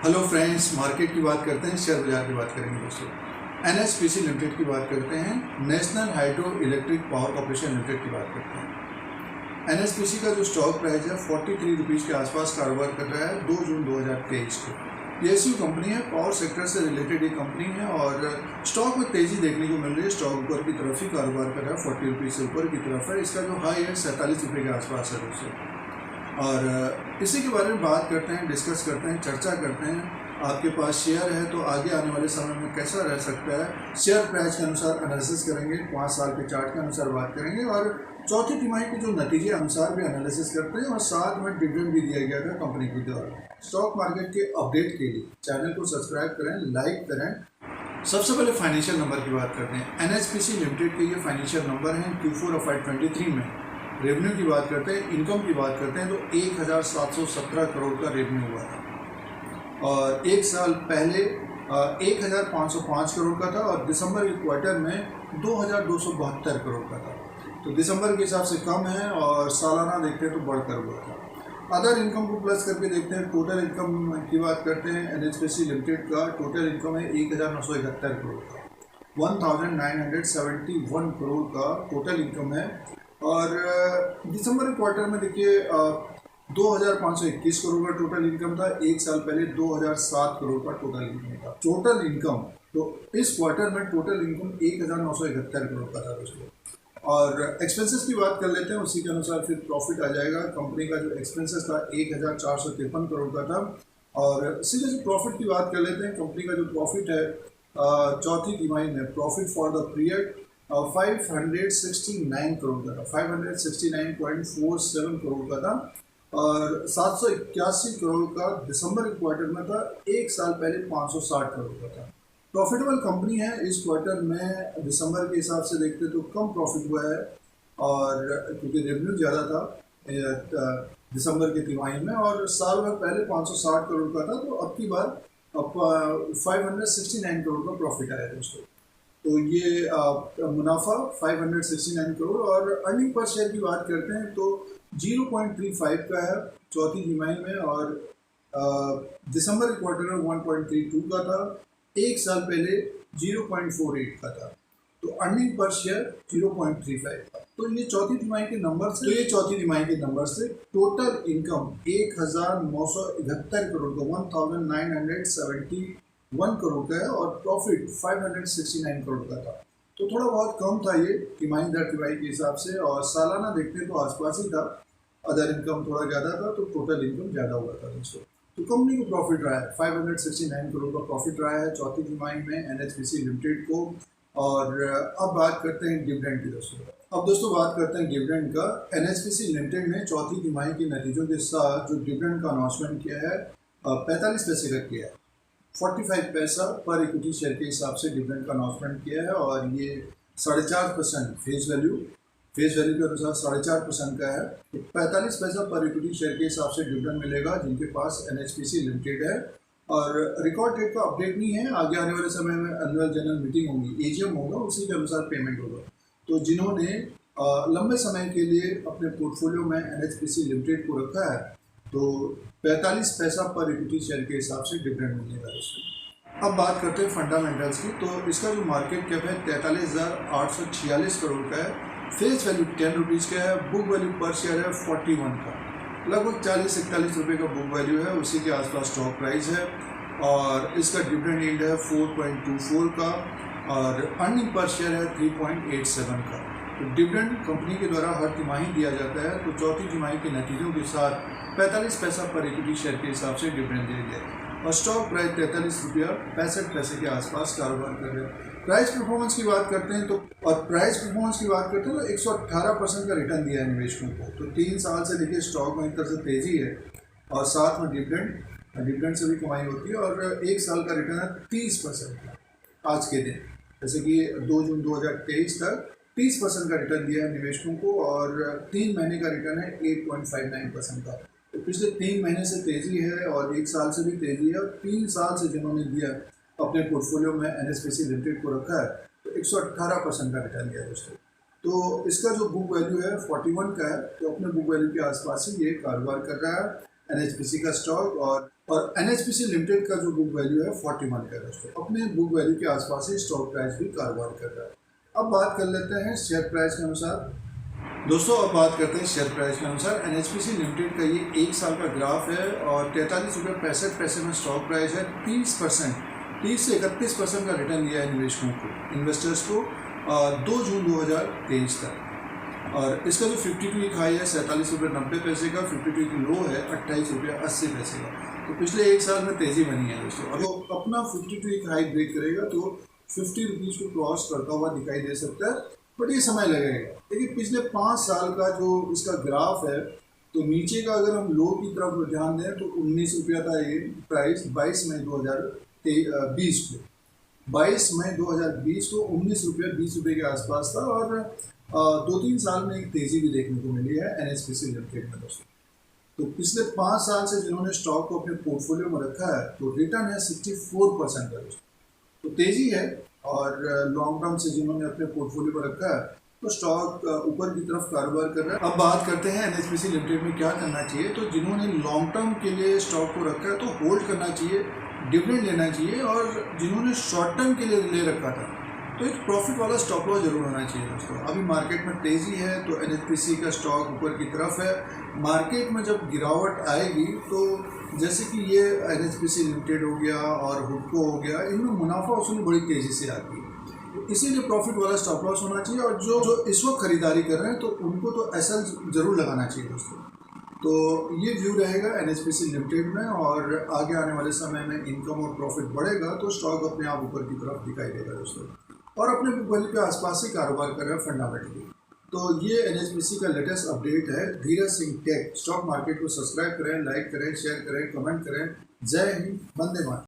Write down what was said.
Hello friends, market की बात करते हैं, शेयर बाजार की बात करेंगे दोस्तों। एनएचपीसी लिमिटेड की बात करते हैं, national hydro electric power corporation limited की बात करते हैं। एनएचपीसी का जो स्टॉक प्राइस है 43 रुपीज़ के आसपास कारोबार कर रहा है 2 जून 2023 को। पीएसयू कंपनी है, पावर सेक्टर से रिलेटेड ये कंपनी है और स्टॉक में तेज़ी देखने को मिल रही है। स्टॉक ऊपर की तरफ ही कारोबार कर रहा है, 40 रुपीज़ से ऊपर की तरफ है। इसका जो हाई है 47 रुपये के आसपास है दोस्तों। और इसी के बारे में बात करते हैं, डिस्कस करते हैं, चर्चा करते हैं। आपके पास शेयर है तो आगे आने वाले समय में कैसा रह सकता है, शेयर प्राइस के अनुसार एनालिसिस करेंगे, 5 साल के चार्ट के अनुसार बात करेंगे और चौथी तिमाही के जो नतीजे अनुसार भी एनालिसिस करते हैं और साथ में डिविडेंड भी दिया गया था कंपनी की द्वारा। स्टॉक मार्केट के अपडेट के लिए चैनल को सब्सक्राइब करें, लाइक करें। सबसे पहले फाइनेंशियल नंबर की बात करते हैं। एनएचपीसी लिमिटेड के ये फाइनेंशियल नंबर हैं Q4 FY 23 में। रेवेन्यू की बात करते हैं, इनकम की बात करते हैं तो 1717 करोड़ का रेवेन्यू हुआ था और एक साल पहले 1505 करोड़ का था और दिसंबर के क्वार्टर में 2272 करोड़ का था। तो दिसंबर के हिसाब से कम है और सालाना देखते हैं तो बढ़कर हुआ था। अदर इनकम को प्लस करके देखते हैं, टोटल इनकम की बात करते हैं। एनएचपीसी लिमिटेड का टोटल इनकम है 1971 करोड़ का, 1971 करोड़ का टोटल इनकम है। और दिसंबर के क्वार्टर में देखिए 2521 करोड़ का टोटल इनकम था। एक साल पहले 2007 करोड़ का टोटल इनकम था। टोटल इनकम तो इस क्वार्टर में टोटल इनकम 1971 करोड़ का था दोस्तों। और एक्सपेंसेस की बात कर लेते हैं, उसी के अनुसार फिर प्रॉफिट आ जाएगा। कंपनी का जो एक्सपेंसेस था 1453 करोड़ का था। और सीधे से प्रॉफिट की बात कर लेते हैं। कंपनी का जो प्रॉफिट है चौथी तिमाही में, profit for the period 569 crore का था, 569.47 करोड़ का था और 781 करोड़ का दिसंबर के क्वार्टर में था। एक साल पहले 560 करोड़ का था। प्रॉफिटेबल कंपनी है। इस क्वार्टर में दिसंबर के हिसाब से देखते तो कम प्रॉफिट हुआ है और क्योंकि रेवेन्यू ज़्यादा था दिसंबर के तिमाही में और साल भर पहले 560 करोड़ का था। तो अब की बार 569 करोड़ का प्रॉफिट आया दोस्तों। तो ये मुनाफा 569 करोड़। और अर्निंग पर शेयर की बात करते हैं तो 0.35 का है चौथी तिमाही में और दिसंबर के क्वार्टर में 1.32 का था। एक साल पहले 0.48 का था। तो अर्निंग पर शेयर 0.35 का। तो ये चौथी तिमाही के नंबर से टोटल इनकम 1971 करोड़ का, 1971 करोड़ का है और प्रॉफिट 569 करोड़ का था। तो थोड़ा बहुत कम था ये तिमाही दर तिमाही के हिसाब से और सालाना देखते हैं तो आसपास ही था। अदर इनकम थोड़ा ज़्यादा था तो टोटल इनकम ज़्यादा हुआ था दोस्तों। तो कंपनी को प्रॉफिट रहा है, 569 करोड़ का प्रॉफिट रहा है चौथी तिमाही में एनएचपीसी लिमिटेड को। और अब बात करते हैं डिविडेंड की दोस्तों। अब दोस्तों बात करते हैं डिविडेंड का। एनएचपीसी लिमिटेड ने चौथी तिमाही के नतीजों के साथ जो डिविडेंड का अनाउंसमेंट किया है 45 पैसे का किया है। 45 पैसा पर इक्विटी शेयर के हिसाब से डिविडेंड का अनाउंसमेंट किया है और ये 4.5% फेस वैल्यू के अनुसार 4.5% का है। तो 45 पैसा पर इक्विटी शेयर के हिसाब से डिविडेंड मिलेगा जिनके पास एनएचपीसी लिमिटेड है। और रिकॉर्ड डेट का अपडेट नहीं है, आगे आने वाले समय में एनुअल जनरल मीटिंग होगी, एजीएम होगा, उसी के अनुसार पेमेंट होगा। तो जिन्होंने लंबे समय के लिए अपने पोर्टफोलियो में एनएचपीसी लिमिटेड को रखा है तो 45 पैसा पर इक्विटी शेयर के हिसाब से डिविडेंड मिलेगा इसमें। अब बात करते हैं फंडामेंटल्स की। तो इसका जो मार्केट कैप है 43,846 करोड़ का है। फेस वैल्यू 10 रुपीज़ का है। बुक वैल्यू पर शेयर है 41 का, लगभग 40-41 रुपये का बुक वैल्यू है, उसी के आसपास स्टॉक प्राइस है। और इसका डिविडेंड यील्ड है 4.24 का और अर्निंग पर शेयर है 3.87 का। तो डिविडेंड कंपनी के द्वारा हर तिमाही दिया जाता है। तो चौथी तिमाही के नतीजों के साथ 45 पैसा पर इक्विटी शेयर के हिसाब से डिविडेंड दिया गया और स्टॉक प्राइस 43 रुपया 65 पैसे के आसपास कारोबार कर रहे हैं। प्राइस परफॉर्मेंस की बात करते हैं तो 118% का रिटर्न दिया है निवेशकों को। तो 3 साल से देखिए स्टॉक में एक तरह से तेज़ी है और साथ में डिविडेंड से भी कमाई होती है। और एक साल का रिटर्न है 30% का आज के दिन, जैसे कि 2 जून 2023 तक 30% का रिटर्न दिया है निवेशकों को और 3 महीने का रिटर्न है 8.59% का। तो पिछले 3 महीने से तेज़ी है और एक साल से भी तेज़ी है। और 3 साल से जिन्होंने दिया अपने पोर्टफोलियो में एनएचपीसी लिमिटेड को रखा है तो 118% का रिटर्न दिया दोस्तों। तो इसका जो बुक वैल्यू है 41 का है। तो अपने बुक वैल्यू के आसपास ही ये कारोबार कर रहा है NHPC का स्टॉक और NHPC लिमिटेड का जो बुक वैल्यू है 41 का दोस्तों, अपने बुक वैल्यू के आसपास ही स्टॉक प्राइस भी कारोबार कर रहा है। अब बात कर लेते हैं शेयर प्राइस के अनुसार दोस्तों। अब बात करते हैं शेयर प्राइस के अनुसार। NHPC लिमिटेड का ये 1 साल का ग्राफ है और 43.65 में स्टॉक प्राइस है। 30 से 31% का रिटर्न दिया है निवेशकों को, इन्वेस्टर्स को 2 जून 2023 तक। और इसका जो 52 वीक हाई है 47.90 का, 52 वीक लो है 28.80 का। तो पिछले 1 साल में तेजी बनी है दोस्तों। अब वो अपना 52 वीक हाई ब्रेक करेगा तो 50 रुपीज़ को क्रॉस करता हुआ दिखाई दे सकता है, बट ये समय लगेगा। लेकिन पिछले 5 साल का जो इसका ग्राफ है, तो नीचे का अगर हम लो की तरफ ध्यान दें तो 19 रुपया था ये प्राइस 22 मई 2020 को। 22 मई 2020 को 19 रुपये 20 रुपये के आसपास था और 2-3 साल में एक तेज़ी भी देखने को मिली है NHPC लिमिटेड में दोस्तों। तो पिछले 5 साल से जिन्होंने स्टॉक को अपने पोर्टफोलियो में रखा है तो रिटर्न है 64% का दोस्तों, तो तेज़ी है। और लॉन्ग टर्म से जिन्होंने अपने पोर्टफोलियो पर रखा है तो स्टॉक ऊपर की तरफ कारोबार कर रहा है। अब बात करते हैं NHPC लिमिटेड में क्या करना चाहिए। तो जिन्होंने लॉन्ग टर्म के लिए स्टॉक को रखा है तो होल्ड करना चाहिए, डिविडेंड लेना चाहिए। और जिन्होंने शॉर्ट टर्म के लिए ले रखा था तो एक प्रॉफिट वाला स्टॉप लॉस जरूर होना चाहिए दोस्तों। अभी मार्केट में तेज़ी है तो NHPC का स्टॉक ऊपर की तरफ है। मार्केट में जब गिरावट आएगी तो जैसे कि ये NHPC लिमिटेड हो गया और हुडको हो गया, इनमें मुनाफा वसूली बड़ी तेज़ी से आती है, तो इसीलिए प्रॉफिट वाला स्टॉप लॉस होना चाहिए। और जो इस वक्त खरीदारी कर रहे हैं तो उनको तो SL जरूर लगाना चाहिए दोस्तों। तो ये व्यू रहेगा NHPC लिमिटेड में। और आगे आने वाले समय में इनकम और प्रॉफिट बढ़ेगा तो स्टॉक अपने आप ऊपर की तरफ दिखाई देगा दोस्तों, और अपने बुक वैल्यू के आसपास ही कारोबार कर रहा है फंडामेंटली। तो ये NHPC का लेटेस्ट अपडेट है। Dheeraj Singh take stock market को सब्सक्राइब करें, लाइक करें, शेयर करें, कमेंट करें। जय हिंद, वंदे मातरम।